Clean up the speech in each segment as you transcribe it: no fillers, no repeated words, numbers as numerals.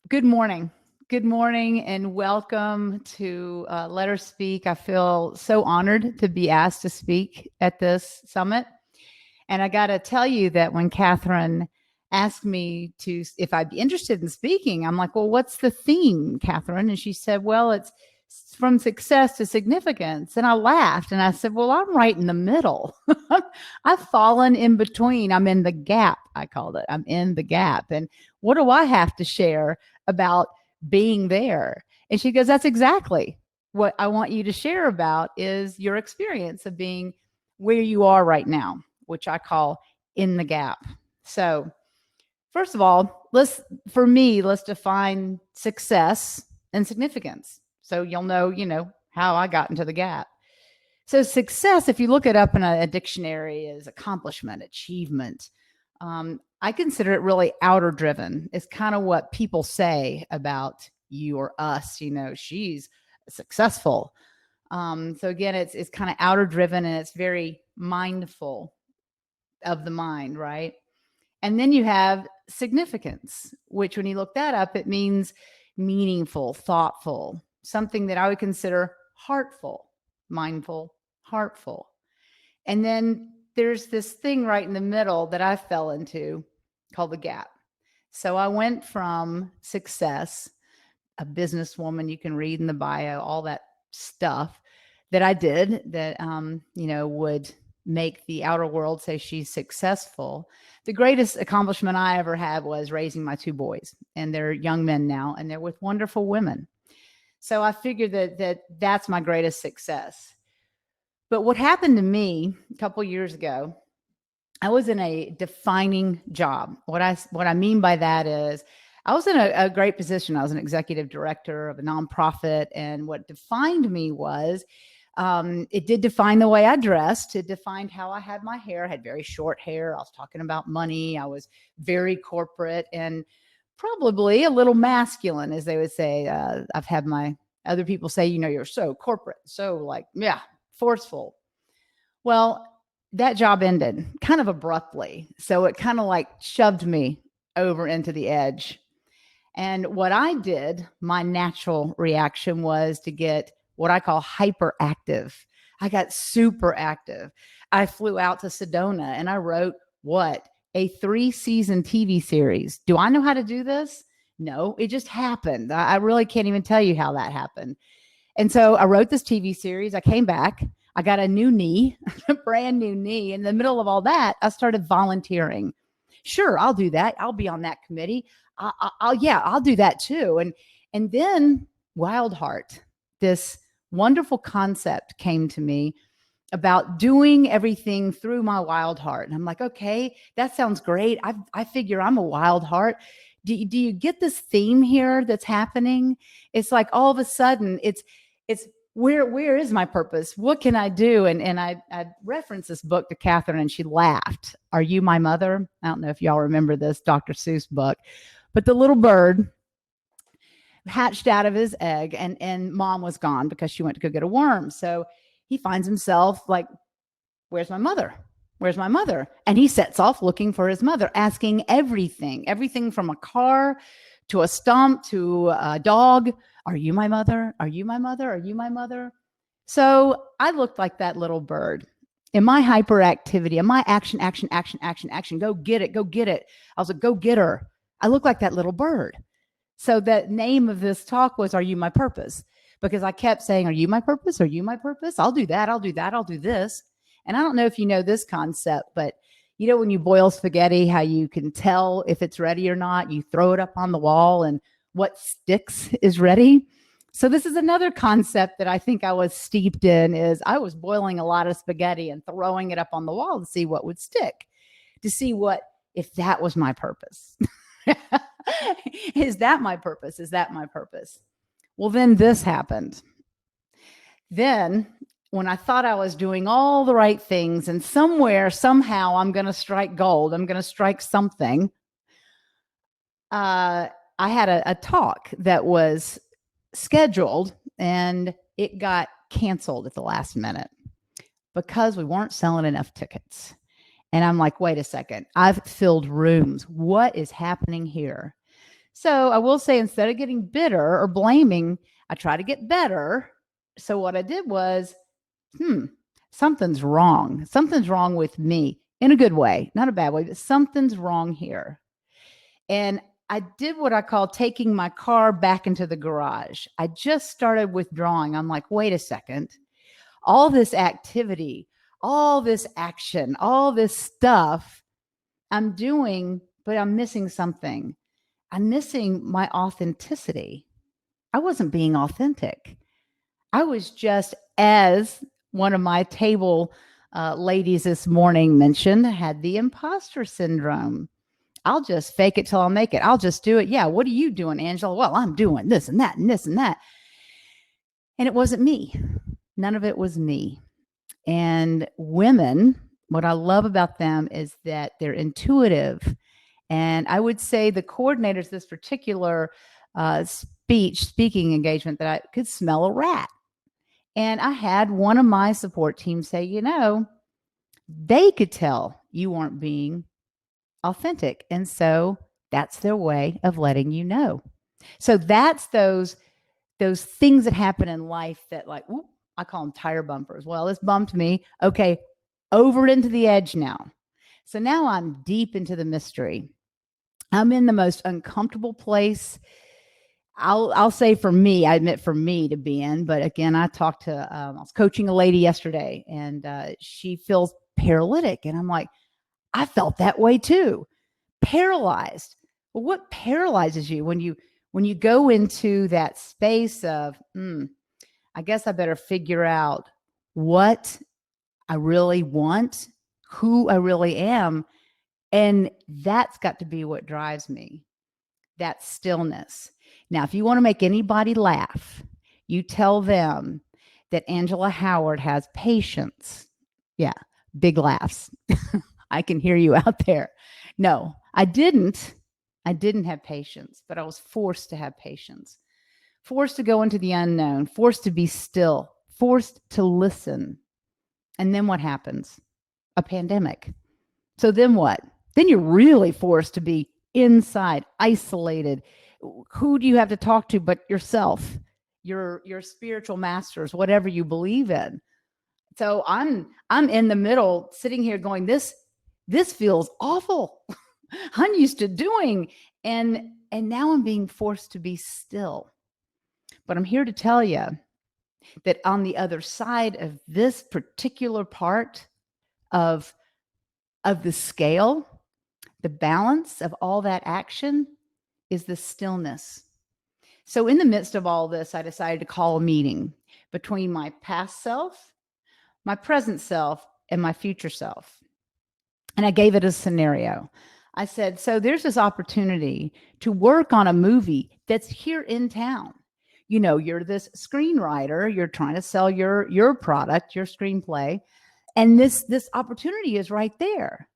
Good morning. Good morning and welcome to Let Her Speak. I feel so honored to be asked to speak at this summit. And I got to tell you that when Catherine asked me if I'd be interested in speaking, I'm like, well, what's the theme, Catherine? And she said, well, it's from success to significance. And I laughed and I said, well, I'm right in the middle. I've fallen in between. I'm in the gap, I called it. I'm in the gap. And what do I have to share about being there? And she goes, that's exactly what I want you to share about is your experience of being where you are right now, which I call in the gap. So, first of all, let's define success and significance. So you'll know how I got into the gap. So success, if you look it up in a dictionary, is accomplishment, achievement. I consider it really outer driven. It's kind of what people say about you or us. She's successful. So again, it's kind of outer driven and it's very mindful of the mind, right? And then you have significance, which when you look that up, it means meaningful, thoughtful, something that I would consider heartful, mindful, heartful. And then there's this thing right in the middle that I fell into called the gap. So I went from success, a businesswoman, you can read in the bio, all that stuff that I did that, would make the outer world say she's successful. The greatest accomplishment I ever had was raising my two boys, and they're young men now, and they're with wonderful women. So I figured that's my greatest success. But what happened to me a couple years ago, I was in a defining job. What I mean by that is I was in a great position. I was an executive director of a nonprofit, and what defined me was it did define the way I dressed. It defined how I had my hair. I had very short hair. I was talking about money. I was very corporate and probably a little masculine, as they would say. I've had my other people say, you're so corporate, so forceful. Well, that job ended kind of abruptly. So it kind of shoved me over into the edge. And what I did, my natural reaction was to get what I call hyperactive. I got super active. I flew out to Sedona and I wrote a 3-season TV series. Do I know how to do this? No, it just happened. I really can't even tell you how that happened. And so I wrote this TV series. I came back. I got a new knee, a brand new knee. In the middle of all that, I started volunteering. Sure, I'll do that. I'll be on that committee. I'll do that too. And then Wildheart, this wonderful concept came to me about doing everything through my wild heart. And I'm like, okay, that sounds great. I figure I'm a wild heart. Do you get this theme here that's happening? It's like all of a sudden it's where is my purpose? What can I do? And I referenced this book to Catherine and she laughed. Are You My Mother? I don't know if y'all remember this Dr. Seuss book, but the little bird hatched out of his egg and mom was gone because she went to go get a worm. So he finds himself like, where's my mother? Where's my mother? And he sets off looking for his mother, asking everything from a car to a stump to a dog. Are you my mother? Are you my mother? Are you my mother? So I looked like that little bird. In my hyperactivity, in my action, go get it, go get it. I was a go-getter. I looked like that little bird. So the name of this talk was, Are You My Purpose? Because I kept saying, are you my purpose? Are you my purpose? I'll do that. I'll do that. I'll do this. And I don't know if you know this concept, but when you boil spaghetti, how you can tell if it's ready or not, you throw it up on the wall and what sticks is ready. So this is another concept that I think I was steeped in is I was boiling a lot of spaghetti and throwing it up on the wall to see what would stick, to see if that was my purpose. Is that my purpose? Is that my purpose? Well, then this happened. Then when I thought I was doing all the right things and somehow I'm going to strike gold, I'm going to strike something. I had a talk that was scheduled and it got canceled at the last minute because we weren't selling enough tickets. And I'm like, wait a second, I've filled rooms. What is happening here? So I will say, instead of getting bitter or blaming, I try to get better. So what I did was, something's wrong. Something's wrong with me, in a good way, not a bad way, but something's wrong here. And I did what I call taking my car back into the garage. I just started withdrawing. I'm like, wait a second. All this activity, all this action, all this stuff I'm doing, but I'm missing something. I'm missing my authenticity. I wasn't being authentic. I was just, as one of my table ladies this morning mentioned, had the imposter syndrome. I'll just fake it till I'll make it. I'll just do it. Yeah. What are you doing, Angela? Well, I'm doing this and that and this and that. And it wasn't me. None of it was me. And women, what I love about them is that they're intuitive. And I would say the coordinators, this particular speaking engagement, that I could smell a rat. And I had one of my support team say, they could tell you weren't being authentic. And so that's their way of letting you know. So that's those things that happen in life that, like, whoop, I call them tire bumpers. Well, this bumped me. Okay, over into the edge now. So now I'm deep into the mystery. I'm in the most uncomfortable place. I'll say for me, I admit for me to be in, but again, I talked to, I was coaching a lady yesterday, and she feels paralytic. And I'm like, I felt that way too. Paralyzed. Well, what paralyzes you when you go into that space of, I guess I better figure out what I really want, who I really am. And that's got to be what drives me. That stillness. Now, if you want to make anybody laugh, you tell them that Angela Howard has patience. Yeah, big laughs. I can hear you out there. No, I didn't. I didn't have patience, but I was forced to have patience, forced to go into the unknown, forced to be still, forced to listen. And then what happens? A pandemic. So then what? Then you're really forced to be inside, isolated. Who do you have to talk to but yourself, your spiritual masters, whatever you believe in? So I'm in the middle, sitting here going, this feels awful. I'm used to doing, and now I'm being forced to be still. But I'm here to tell you that on the other side of this particular part of the scale, the balance of all that action is the stillness. So in the midst of all this, I decided to call a meeting between my past self, my present self, and my future self. And I gave it a scenario. I said, so there's this opportunity to work on a movie that's here in town. You're this screenwriter, you're trying to sell your product, your screenplay, and this opportunity is right there.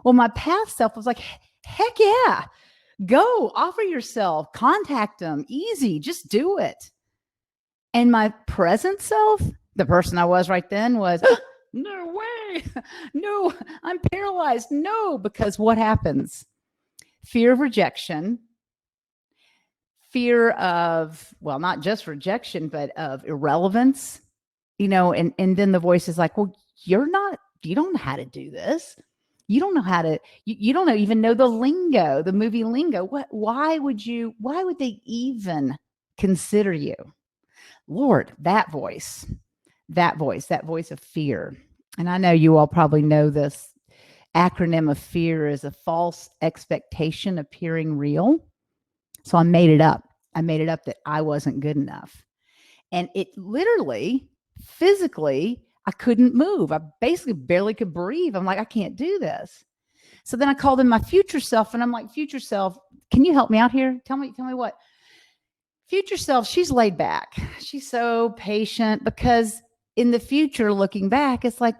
Well, my past self was like, heck yeah, go, offer yourself, contact them, easy, just do it. And my present self, the person I was right then, was, no way, no, I'm paralyzed. No, because what happens? Fear of rejection, fear of, well, not just rejection, but of irrelevance, and then the voice is like, well, you don't know how to do this. You don't know how to, you don't even know the lingo, the movie lingo. Why would they even consider you? Lord, that voice of fear. And I know you all probably know this acronym of fear is a false expectation appearing real. So I made it up. I made it up that I wasn't good enough. And it literally, physically, I couldn't move. I basically barely could breathe. I'm like, I can't do this. So then I called in my future self, and I'm like, future self, can you help me out here? Tell me what. Future self, she's laid back. She's so patient, because in the future, looking back, it's like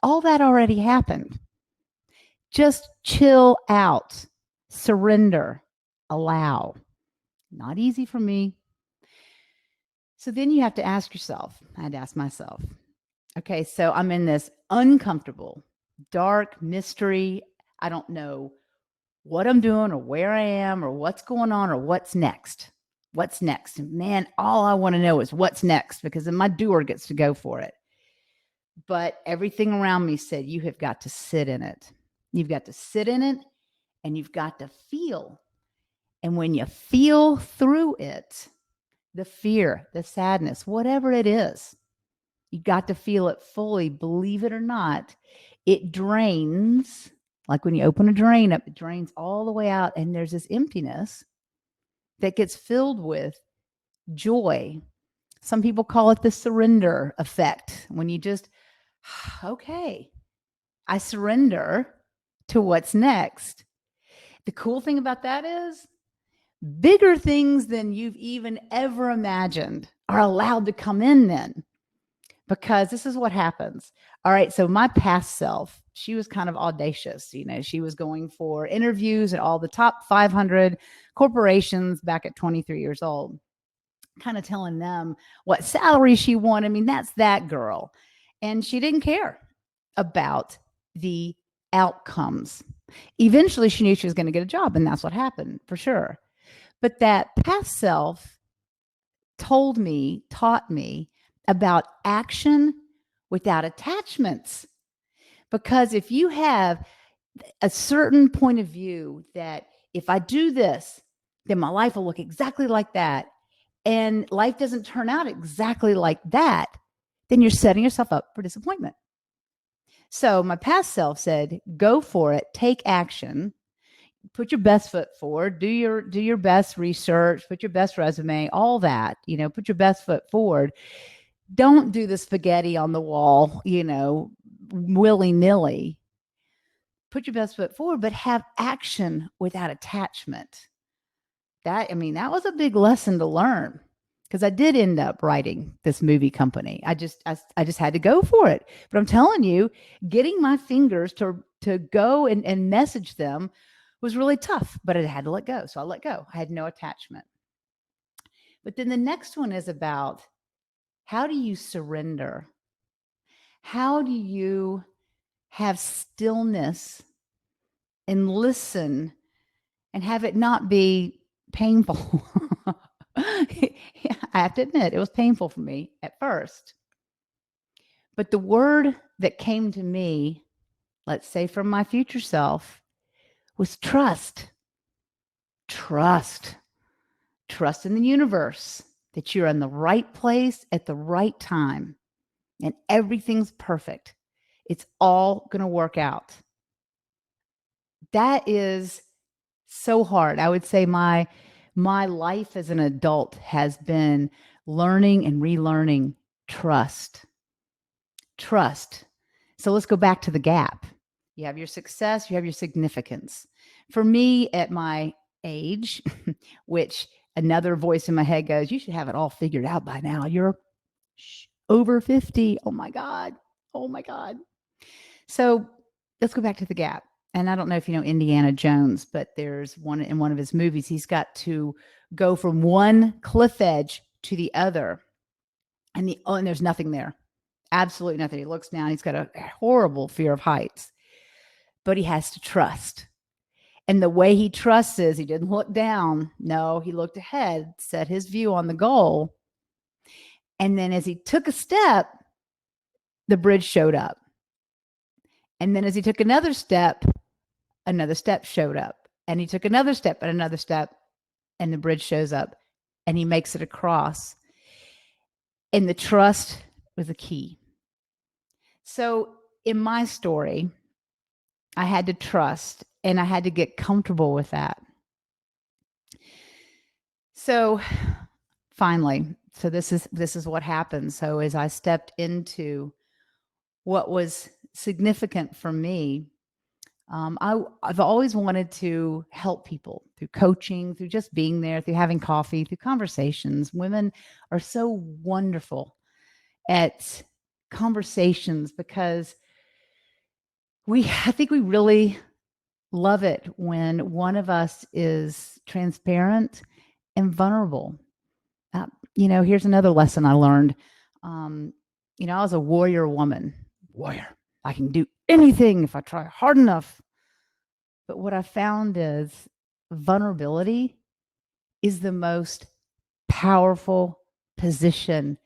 all that already happened. Just chill out, surrender, allow. Not easy for me. So then you have to ask yourself, I had to ask myself, okay, so I'm in this uncomfortable, dark mystery. I don't know what I'm doing or where I am or what's going on or what's next. What's next? And man, all I want to know is what's next, because then my doer gets to go for it. But everything around me said, you have got to sit in it. You've got to sit in it and you've got to feel. And when you feel through it, the fear, the sadness, whatever it is, you got to feel it fully. Believe it or not, it drains. Like when you open a drain up, it drains all the way out. And there's this emptiness that gets filled with joy. Some people call it the surrender effect. When you just, okay, I surrender to what's next. The cool thing about that is bigger things than you've even ever imagined are allowed to come in then, because this is what happens. All right. So my past self, she was kind of audacious. She was going for interviews at all the top 500 corporations back at 23 years old, kind of telling them what salary she wanted. I mean, that's that girl. And she didn't care about the outcomes. Eventually, she knew she was going to get a job, and that's what happened for sure. But that past self taught me about action without attachments. Because if you have a certain point of view that if I do this, then my life will look exactly like that, and life doesn't turn out exactly like that, then you're setting yourself up for disappointment. So my past self said, go for it, take action, put your best foot forward, do your best research, put your best resume, all that, put your best foot forward. Don't do the spaghetti on the wall, willy-nilly. Put your best foot forward, but have action without attachment. That was a big lesson to learn, because I did end up writing this movie company. I just had to go for it. But I'm telling you, getting my fingers to go and message them was really tough, but I had to let go. So I let go. I had no attachment. But then the next one is about, how do you surrender? How do you have stillness and listen and have it not be painful? Yeah, I have to admit, it was painful for me at first. But the word that came to me, let's say from my future self, was trust. Trust. Trust in the universe that you're in the right place at the right time and everything's perfect. It's all going to work out. That is so hard. I would say my life as an adult has been learning and relearning trust. Trust. So let's go back to the gap. You have your success, you have your significance. For me, at my age, which another voice in my head goes, you should have it all figured out by now. You're over 50. Oh my God. Oh my God. So let's go back to the gap. And I don't know if you know Indiana Jones, but there's one in one of his movies. He's got to go from one cliff edge to the other. And there's nothing there. Absolutely nothing. He looks down. He's got a horrible fear of heights, but he has to trust. And the way he trusts is he didn't look down. No, he looked ahead, set his view on the goal. And then as he took a step, the bridge showed up. And then as he took another step showed up. And he took another step and another step, and the bridge shows up, and he makes it across. And the trust was the key. So in my story, I had to trust, and I had to get comfortable with that. So finally, this is what happened. So as I stepped into what was significant for me, I've always wanted to help people through coaching, through just being there, through having coffee, through conversations. Women are so wonderful at conversations because I think we really love it when one of us is transparent and vulnerable. Here's another lesson I learned. I was a warrior woman. Warrior. I can do anything if I try hard enough. But what I found is vulnerability is the most powerful position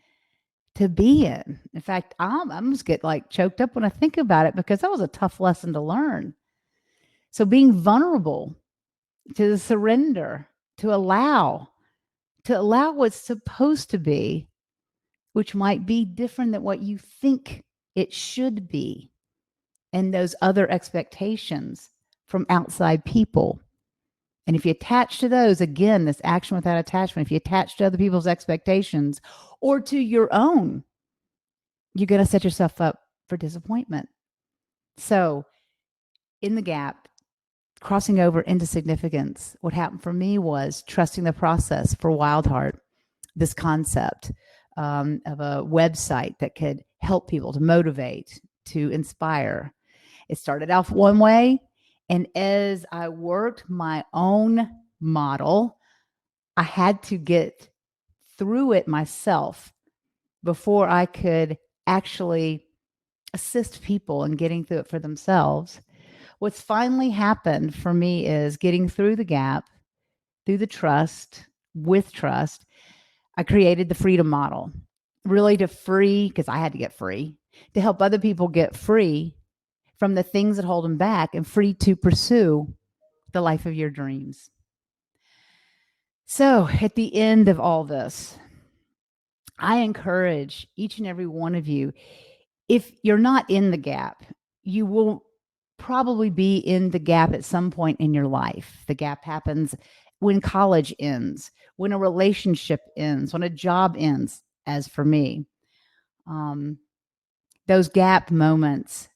to be in. In fact, I'm just get like choked up when I think about it because that was a tough lesson to learn. So being vulnerable, to surrender, to allow what's supposed to be, which might be different than what you think it should be, and those other expectations from outside people. And if you attach to those, again, this action without attachment, if you attach to other people's expectations or to your own, you're going to set yourself up for disappointment. So, in the gap, crossing over into significance, what happened for me was trusting the process for Wildheart, this concept of a website that could help people to motivate, to inspire. It started off one way. And as I worked my own model, I had to get through it myself before I could actually assist people in getting through it for themselves. What's finally happened for me is getting through the gap, through the trust, with trust. I created the freedom model, really to free, because I had to get free, to help other people get free from the things that hold them back and free to pursue the life of your dreams. So at the end of all this, I encourage each and every one of you, if you're not in the gap, you will probably be in the gap at some point in your life. The gap happens when college ends, when a relationship ends, when a job ends, as for me. Those gap moments,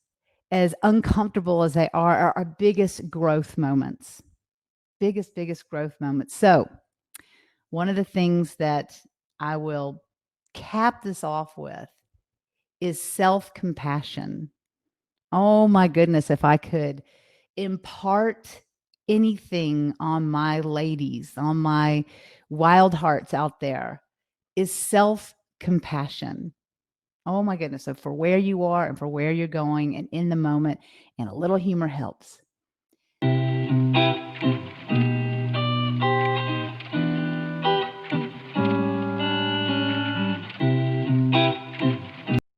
as uncomfortable as they are our biggest growth moments. Biggest growth moments. So one of the things that I will cap this off with is self-compassion. Oh my goodness, if I could impart anything on my ladies, on my wild hearts out there, is self-compassion. Oh my goodness. So for where you are and for where you're going and in the moment, and a little humor helps.